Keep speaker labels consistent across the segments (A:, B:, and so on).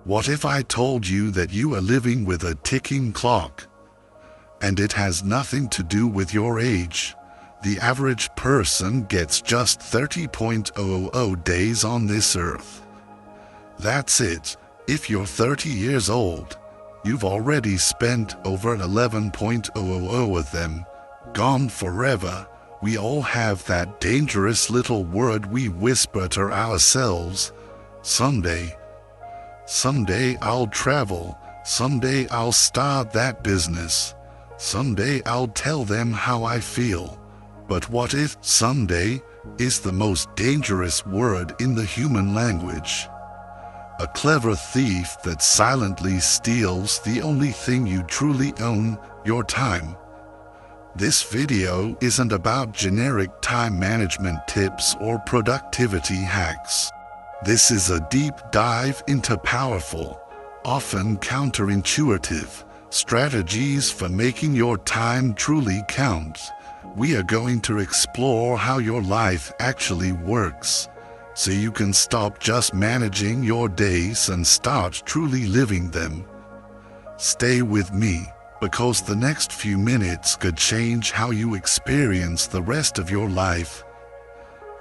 A: What if I told you that you are living with a ticking clock? And it has nothing to do with your age. The average person gets just 30.00 days on this earth. That's it. If you're 30 years old, you've already spent over 11.00 of them. Gone forever. We all have that dangerous little word we whisper to ourselves. Someday. Someday I'll travel. Someday I'll start that business. Someday I'll tell them how I feel. But what if someday is the most dangerous word in the human language? A clever thief that silently steals the only thing you truly own, your time. This video isn't about generic time management tips or productivity hacks. This is a deep dive into powerful, often counterintuitive, strategies for making your time truly count. We are going to explore how your life actually works, so you can stop just managing your days and start truly living them. Stay with me, because the next few minutes could change how you experience the rest of your life.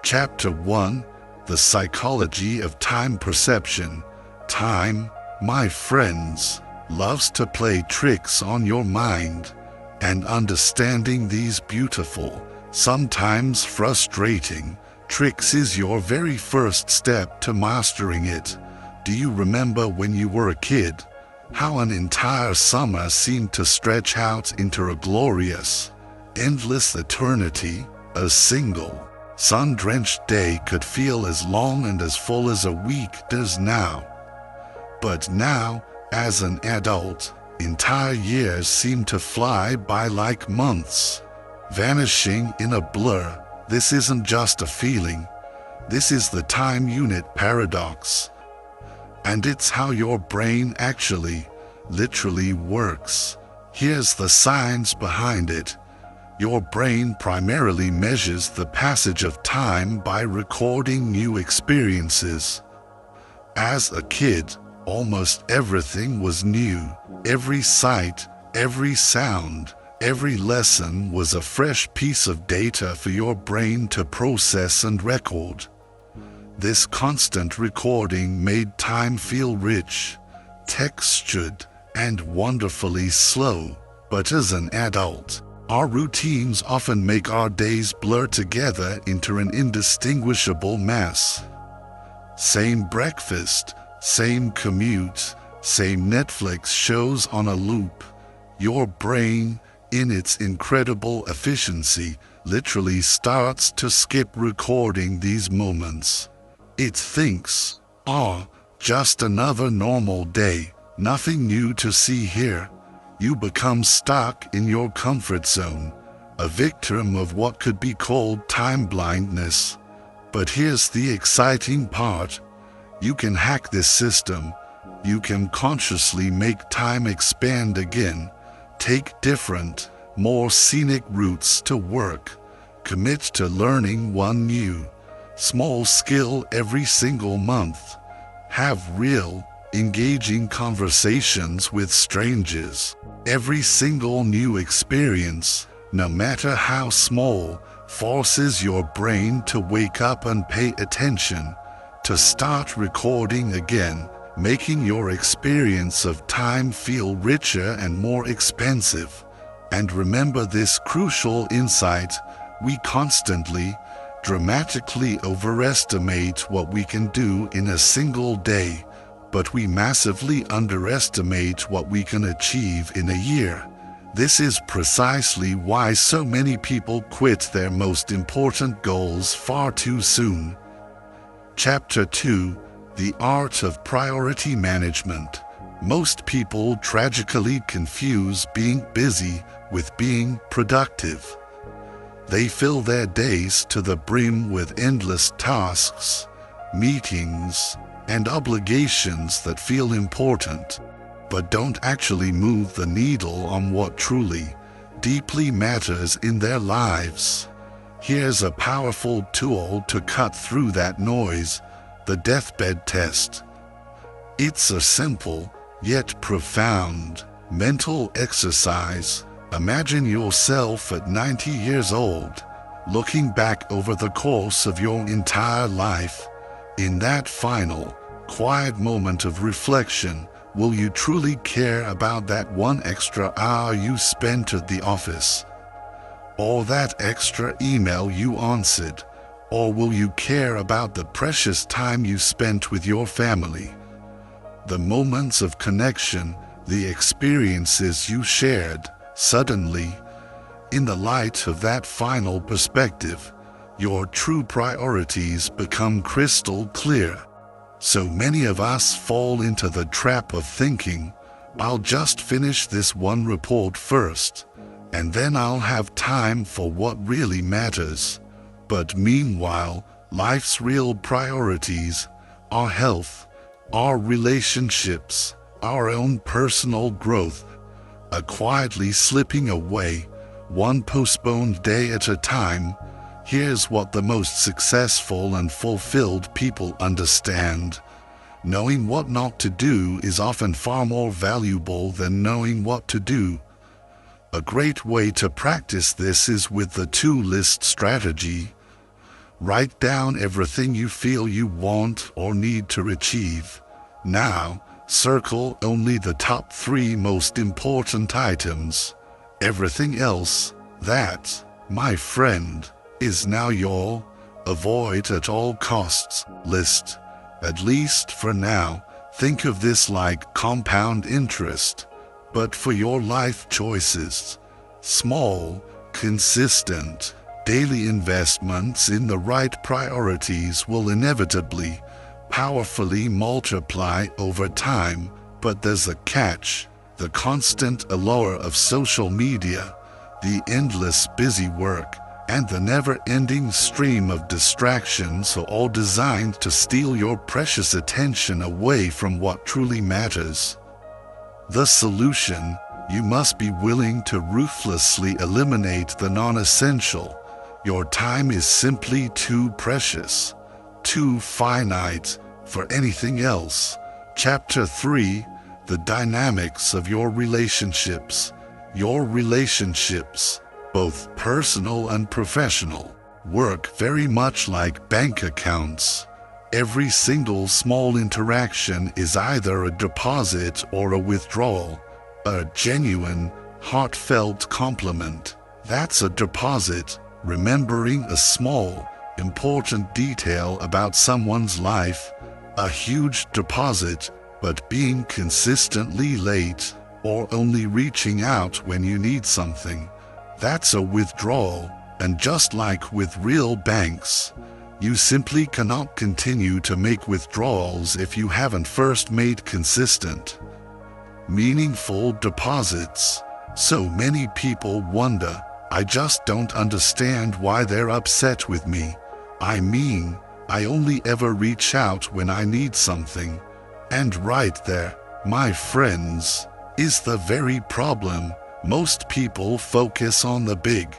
A: Chapter 1: The Psychology of Time Perception. Time, my friends, loves to play tricks on your mind, and understanding these beautiful, sometimes frustrating, tricks is your very first step to mastering it. Do you remember when you were a kid? How an entire summer seemed to stretch out into a glorious, endless eternity. A single, sun-drenched day could feel as long and as full as a week does now. But now, as an adult, entire years seem to fly by like months, vanishing in a blur. This isn't just a feeling. This is the time unit paradox. And it's how your brain actually, literally works. Here's the science behind it. Your brain primarily measures the passage of time by recording new experiences. As a kid, almost everything was new. Every sight, every sound, every lesson was a fresh piece of data for your brain to process and record. This constant recording made time feel rich, textured, and wonderfully slow. But as an adult, our routines often make our days blur together into an indistinguishable mess. Same breakfast, same commute, same Netflix shows on a loop. Your brain, in its incredible efficiency, literally starts to skip recording these moments. It thinks, just another normal day, nothing new to see here. You become stuck in your comfort zone, a victim of what could be called time blindness. But here's the exciting part. You can hack this system. You can consciously make time expand again. Take different, more scenic routes to work. Commit to learning one new, small skill every single month. Have real, engaging conversations with strangers. Every single new experience, no matter how small, forces your brain to wake up and pay attention, to start recording again, making your experience of time feel richer and more expansive. And remember this crucial insight: we constantly, dramatically overestimate what we can do in a single day, but we massively underestimate what we can achieve in a year. This is precisely why so many people quit their most important goals far too soon. Chapter 2: The Art of Priority Management. Most people tragically confuse being busy with being productive. They fill their days to the brim with endless tasks, meetings, and obligations that feel important, but don't actually move the needle on what truly, deeply matters in their lives. Here's a powerful tool to cut through that noise: the deathbed test. It's a simple, yet profound, mental exercise. Imagine yourself at 90 years old, looking back over the course of your entire life. In that final, quiet moment of reflection, will you truly care about that one extra hour you spent at the office? Or that extra email you answered? Or will you care about the precious time you spent with your family? The moments of connection, the experiences you shared. Suddenly, in the light of that final perspective, your true priorities become crystal clear. So many of us fall into the trap of thinking, I'll just finish this one report first, and then I'll have time for what really matters. But meanwhile, life's real priorities, our health, our relationships, our own personal growth, are quietly slipping away, one postponed day at a time. Here's what the most successful and fulfilled people understand. Knowing what not to do is often far more valuable than knowing what to do. A great way to practice this is with the to-list strategy. Write down everything you feel you want or need to achieve. Now, circle only the top 3 most important items. Everything else, that, my friend, is now your avoid at all costs list. At least for now, think of this like compound interest, but for your life choices. Small, consistent, daily investments in the right priorities will inevitably, powerfully multiply over time. But there's a catch: the constant allure of social media, the endless busy work, and the never-ending stream of distractions are all designed to steal your precious attention away from what truly matters. The solution: you must be willing to ruthlessly eliminate the non-essential. Your time is simply too precious, too finite, for anything else. Chapter 3: The Dynamics of Your Relationships. Your relationships, both personal and professional, work very much like bank accounts. Every single small interaction is either a deposit or a withdrawal. A genuine, heartfelt compliment, that's a deposit. Remembering a small, important detail about someone's life, a huge deposit. But being consistently late, or only reaching out when you need something, that's a withdrawal. And just like with real banks, you simply cannot continue to make withdrawals if you haven't first made consistent, meaningful deposits. So many people wonder, I just don't understand why they're upset with me. I mean, I only ever reach out when I need something. And right there, my friends, is the very problem. Most people focus on the big,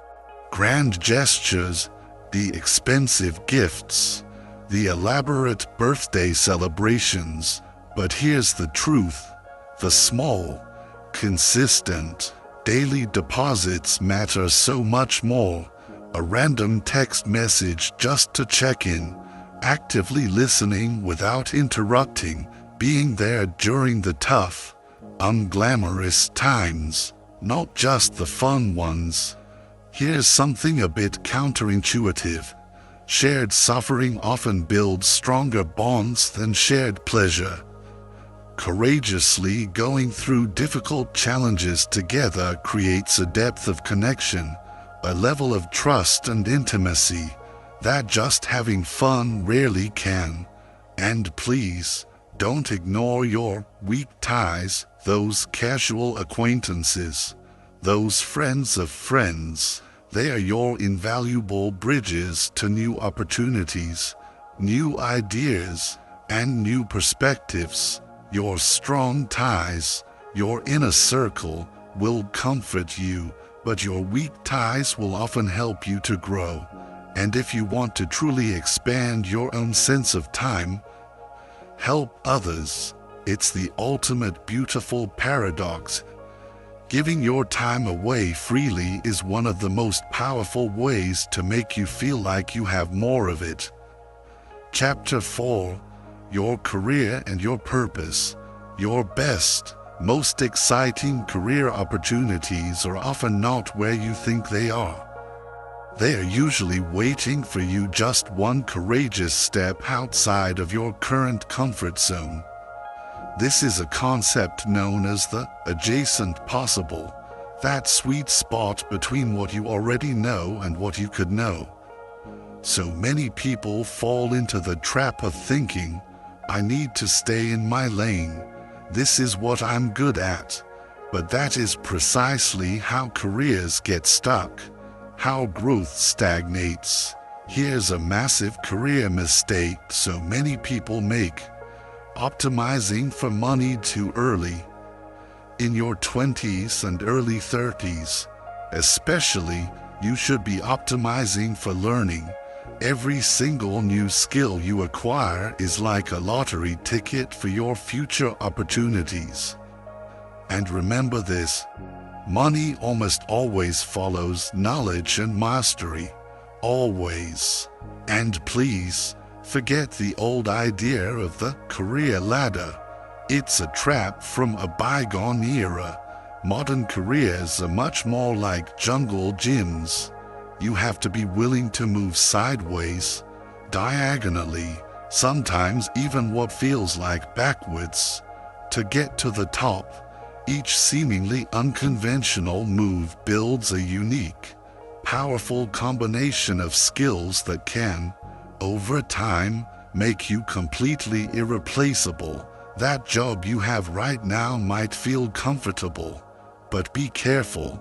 A: grand gestures, the expensive gifts, the elaborate birthday celebrations. But here's the truth: the small, consistent, daily deposits matter so much more. A random text message just to check in, actively listening without interrupting, being there during the tough, unglamorous times, not just the fun ones. Here's something a bit counterintuitive. Shared suffering often builds stronger bonds than shared pleasure. Courageously going through difficult challenges together creates a depth of connection, a level of trust and intimacy that just having fun rarely can. And please, don't ignore your weak ties, those casual acquaintances, those friends of friends. They are your invaluable bridges to new opportunities, new ideas, and new perspectives. Your strong ties, your inner circle, will comfort you, but your weak ties will often help you to grow. And if you want to truly expand your own sense of time, help others, It's the ultimate beautiful paradox. Giving your time away freely is one of the most powerful ways to make you feel like you have more of it. Chapter 4. Your career and your purpose. Your best, most exciting career opportunities are often not where you think they are. They are usually waiting for you just one courageous step outside of your current comfort zone. This is a concept known as the adjacent possible, that sweet spot between what you already know and what you could know. So many people fall into the trap of thinking, I need to stay in my lane. This is what I'm good at. But that is precisely how careers get stuck, how growth stagnates. Here's a massive career mistake so many people make: optimizing for money too early. In your 20s and early 30s, especially, you should be optimizing for learning. Every single new skill you acquire is like a lottery ticket for your future opportunities. And remember this: money almost always follows knowledge and mastery. Always. And please, forget the old idea of the career ladder. It's a trap from a bygone era. Modern careers are much more like jungle gyms. You have to be willing to move sideways, diagonally, sometimes even what feels like backwards, to get to the top. Each seemingly unconventional move builds a unique, powerful combination of skills that can, over time, make you completely irreplaceable. That job you have right now might feel comfortable, but be careful.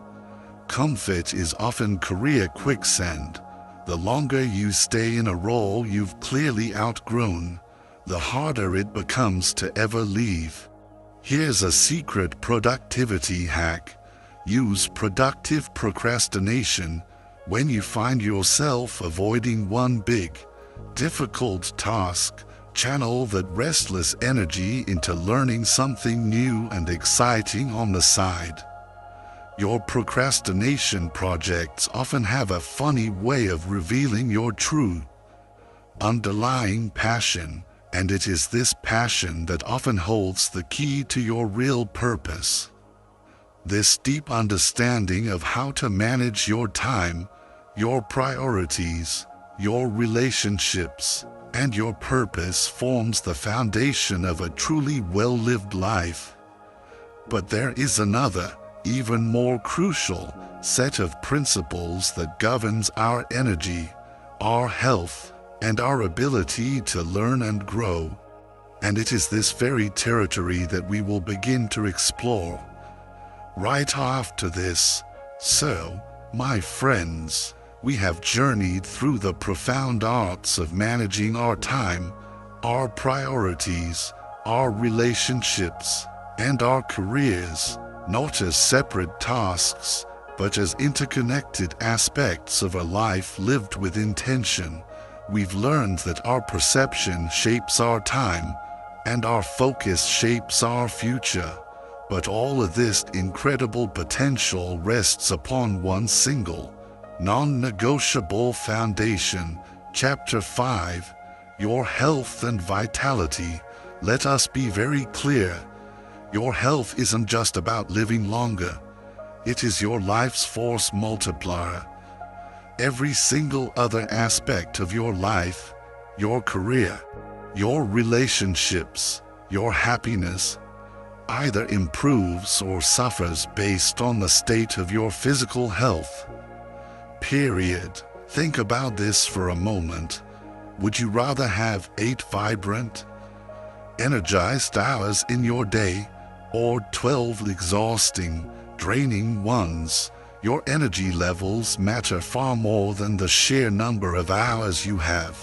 A: Comfort is often career quicksand. The longer you stay in a role you've clearly outgrown, the harder it becomes to ever leave. Here's a secret productivity hack. Use productive procrastination. When you find yourself avoiding one big, difficult task, channel that restless energy into learning something new and exciting on the side. Your procrastination projects often have a funny way of revealing your true, underlying passion, and it is this passion that often holds the key to your real purpose. This deep understanding of how to manage your time, your priorities, your relationships, and your purpose forms the foundation of a truly well-lived life. But there is another, even more crucial, set of principles that governs our energy, our health, and our ability to learn and grow. And it is this very territory that we will begin to explore right after this. So, my friends, we have journeyed through the profound arts of managing our time, our priorities, our relationships, and our careers, not as separate tasks, but as interconnected aspects of a life lived with intention. We've learned that our perception shapes our time, and our focus shapes our future. But all of this incredible potential rests upon one single, non-negotiable foundation. Chapter 5. Your health and vitality. Let us be very clear. Your health isn't just about living longer. It is your life's force multiplier. Every single other aspect of your life, your career, your relationships, your happiness, either improves or suffers based on the state of your physical health. Period. Think about this for a moment. Would you rather have 8 vibrant, energized hours in your day, or 12 exhausting, draining ones? Your energy levels matter far more than the sheer number of hours you have.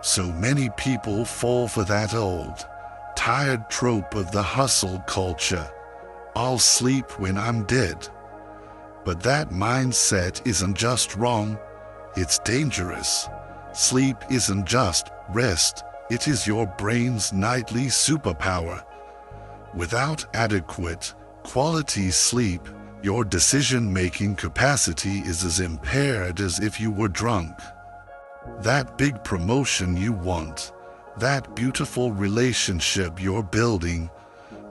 A: So many people fall for that old, tired trope of the hustle culture. I'll sleep when I'm dead. But that mindset isn't just wrong, it's dangerous. Sleep isn't just rest, it is your brain's nightly superpower. Without adequate, quality sleep, your decision-making capacity is as impaired as if you were drunk. That big promotion you want, that beautiful relationship you're building,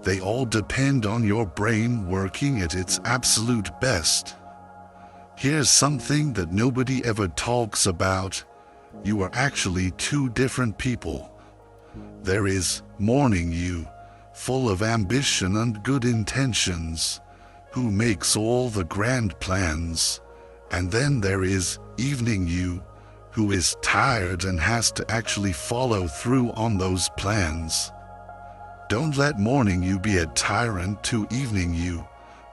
A: they all depend on your brain working at its absolute best. Here's something that nobody ever talks about. You are actually two different people. There is morning you, full of ambition and good intentions, who makes all the grand plans. And then there is evening you, who is tired and has to actually follow through on those plans. Don't let morning you be a tyrant to evening you.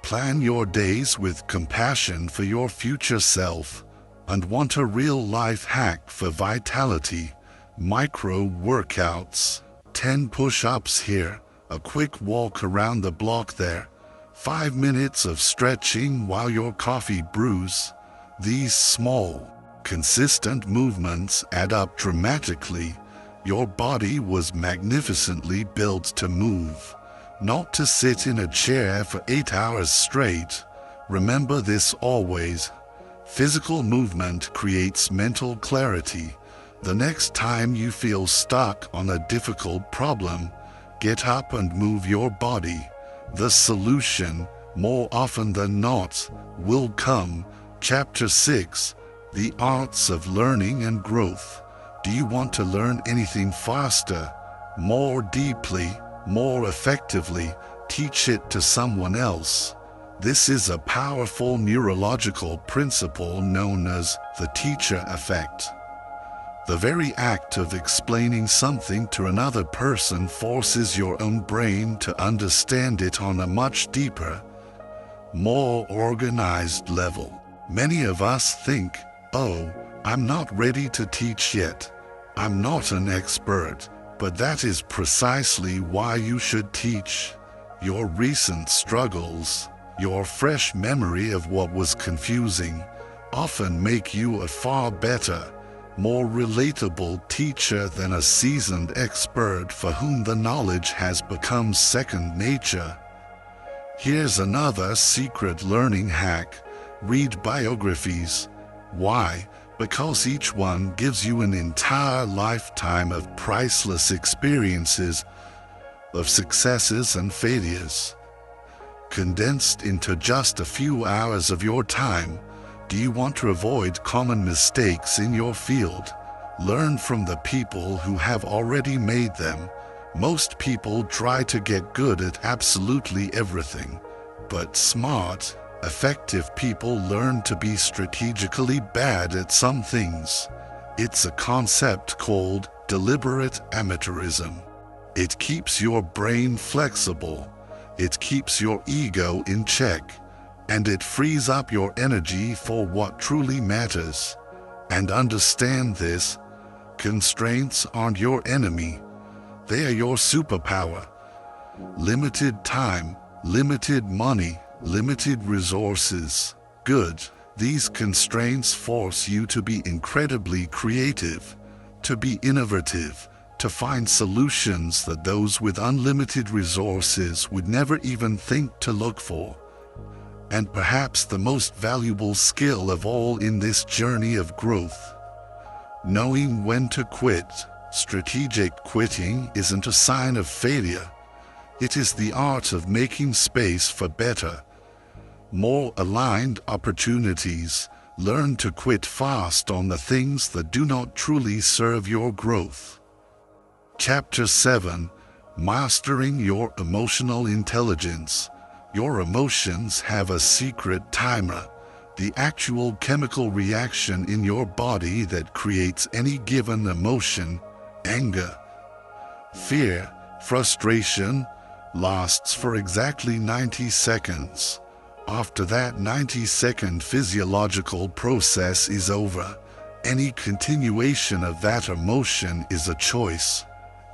A: Plan your days with compassion for your future self. And want a real life hack for vitality? Micro workouts. 10 push-ups here, a quick walk around the block there, 5 minutes of stretching while your coffee brews. These small, consistent movements add up dramatically. Your body was magnificently built to move, not to sit in a chair for 8 hours straight. Remember this always. Physical movement creates mental clarity. The next time you feel stuck on a difficult problem, get up and move your body. The solution, more often than not, will come. Chapter 6, The Arts of Learning and Growth. Do you want to learn anything faster, more deeply, more effectively? Teach it to someone else. This is a powerful neurological principle known as the teacher effect. The very act of explaining something to another person forces your own brain to understand it on a much deeper, more organized level. Many of us think, "Oh, I'm not ready to teach yet. I'm not an expert." But that is precisely why you should teach. Your recent struggles, your fresh memory of what was confusing, often make you a far better, more relatable teacher than a seasoned expert for whom the knowledge has become second nature. Here's another secret learning hack. Read biographies. Why? Because each one gives you an entire lifetime of priceless experiences, of successes and failures, condensed into just a few hours of your time. Do you want to avoid common mistakes in your field? Learn from the people who have already made them. Most people try to get good at absolutely everything, but smart, effective people learn to be strategically bad at some things. It's a concept called deliberate amateurism. It keeps your brain flexible, it keeps your ego in check, and it frees up your energy for what truly matters. And understand this, constraints aren't your enemy, they are your superpower. Limited time, limited money, limited resources. Good. These constraints force you to be incredibly creative, to be innovative, to find solutions that those with unlimited resources would never even think to look for. And perhaps the most valuable skill of all in this journey of growth, knowing when to quit. Strategic quitting isn't a sign of failure. It is the art of making space for better, more aligned opportunities. Learn to quit fast on the things that do not truly serve your growth. Chapter 7, Mastering Your Emotional Intelligence. Your emotions have a secret timer, the actual chemical reaction in your body that creates any given emotion. Anger, fear, frustration lasts for exactly 90 seconds. After that 90-second physiological process is over, any continuation of that emotion is a choice.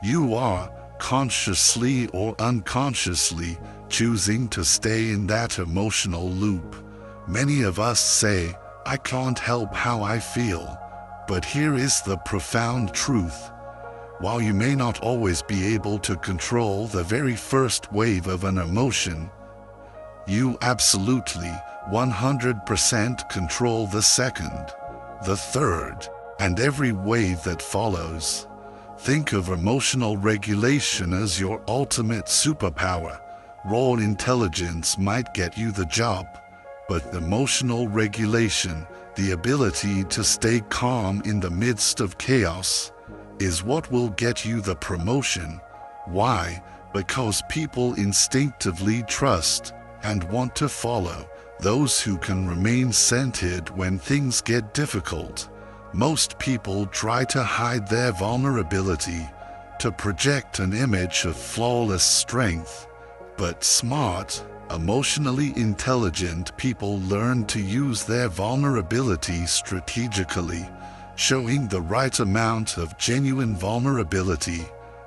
A: You are, consciously or unconsciously, choosing to stay in that emotional loop. Many of us say, "I can't help how I feel." But here is the profound truth. While you may not always be able to control the very first wave of an emotion, you absolutely 100% control the second, the third, and every wave that follows. Think of emotional regulation as your ultimate superpower. Raw intelligence might get you the job, but emotional regulation, the ability to stay calm in the midst of chaos, is what will get you the promotion. Why? Because people instinctively trust and want to follow those who can remain centered when things get difficult. Most people try to hide their vulnerability, to project an image of flawless strength, but smart, emotionally intelligent people learn to use their vulnerability strategically. Showing the right amount of genuine vulnerability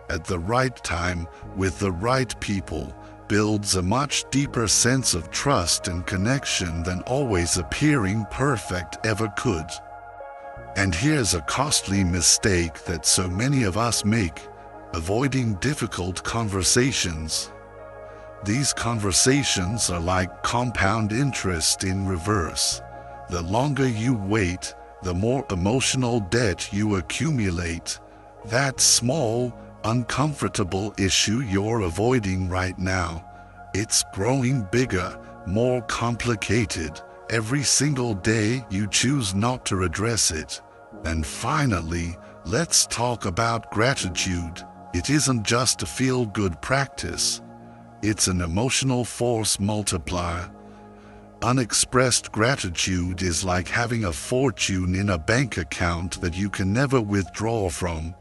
A: at the right time with the right people builds a much deeper sense of trust and connection than always appearing perfect ever could. And here's a costly mistake that so many of us make: avoiding difficult conversations. These conversations are like compound interest in reverse. The longer you wait, the more emotional debt you accumulate. That small, uncomfortable issue you're avoiding right now, it's growing bigger, more complicated. Every single day you choose not to address it. And finally, let's talk about gratitude. It isn't just a feel-good practice. It's an emotional force multiplier. Unexpressed gratitude is like having a fortune in a bank account that you can never withdraw from.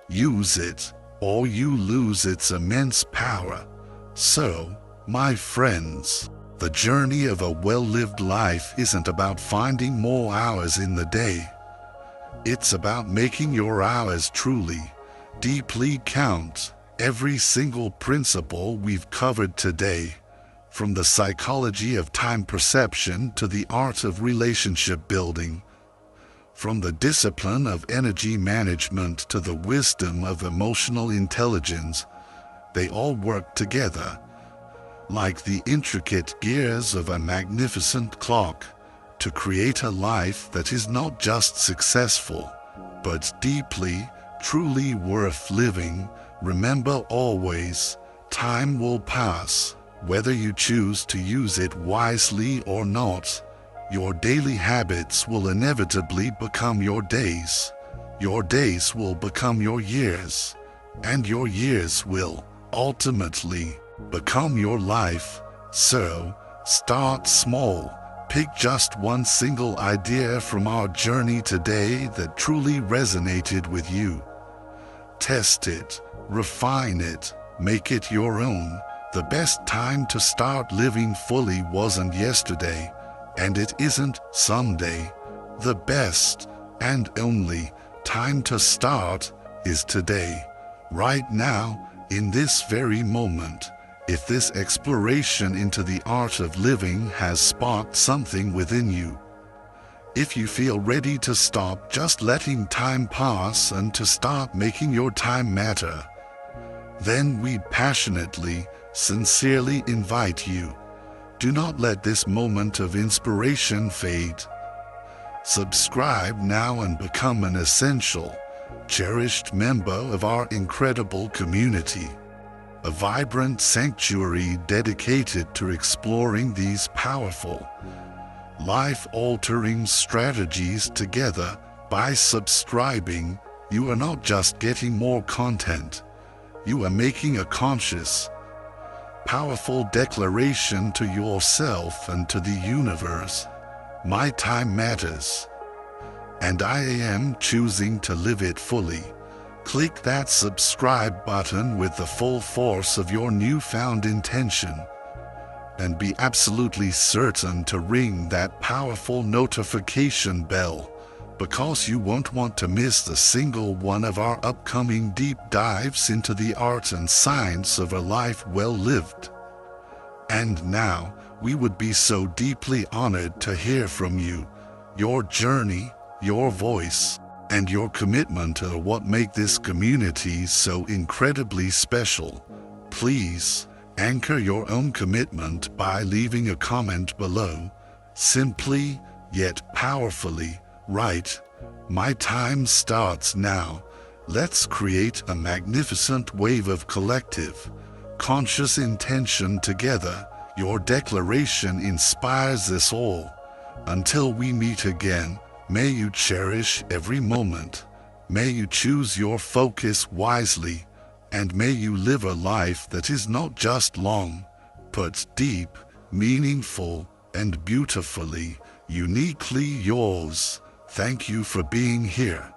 A: Use it, or you lose its immense power. So, my friends, the journey of a well-lived life isn't about finding more hours in the day. It's about making your hours truly, deeply count. Every single principle we've covered today, from the psychology of time perception to the art of relationship building, from the discipline of energy management to the wisdom of emotional intelligence, they all work together, like the intricate gears of a magnificent clock, to create a life that is not just successful, but deeply, truly worth living. Remember always, time will pass. Whether you choose to use it wisely or not, your daily habits will inevitably become your days. Your days will become your years, and your years will, ultimately, become your life. So, start small. Pick just one single idea from our journey today that truly resonated with you. Test it, refine it, make it your own. The best time to start living fully wasn't yesterday, and it isn't someday. The best and only time to start is today, right now, in this very moment. If this exploration into the art of living has sparked something within you, if you feel ready to stop just letting time pass and to start making your time matter, then we passionately, sincerely invite you. Do not let this moment of inspiration fade. Subscribe now and become an essential, cherished member of our incredible community, a vibrant sanctuary dedicated to exploring these powerful, life-altering strategies together. By subscribing, you are not just getting more content, you are making a conscious, powerful declaration to yourself and to the universe. My time matters, and I am choosing to live it fully. Click that subscribe button with the full force of your newfound intention, and be absolutely certain to ring that powerful notification bell, because you won't want to miss a single one of our upcoming deep dives into the art and science of a life well lived. And now, we would be so deeply honored to hear from you, your journey, your voice. and your commitment are what make this community so incredibly special. Please anchor your own commitment by leaving a comment below. Simply, yet powerfully, write, "My time starts now." Let's create a magnificent wave of collective, conscious intention together. Your declaration inspires us all. Until we meet again, may you cherish every moment. May you choose your focus wisely. And may you live a life that is not just long, but deep, meaningful, and beautifully, uniquely yours. Thank you for being here.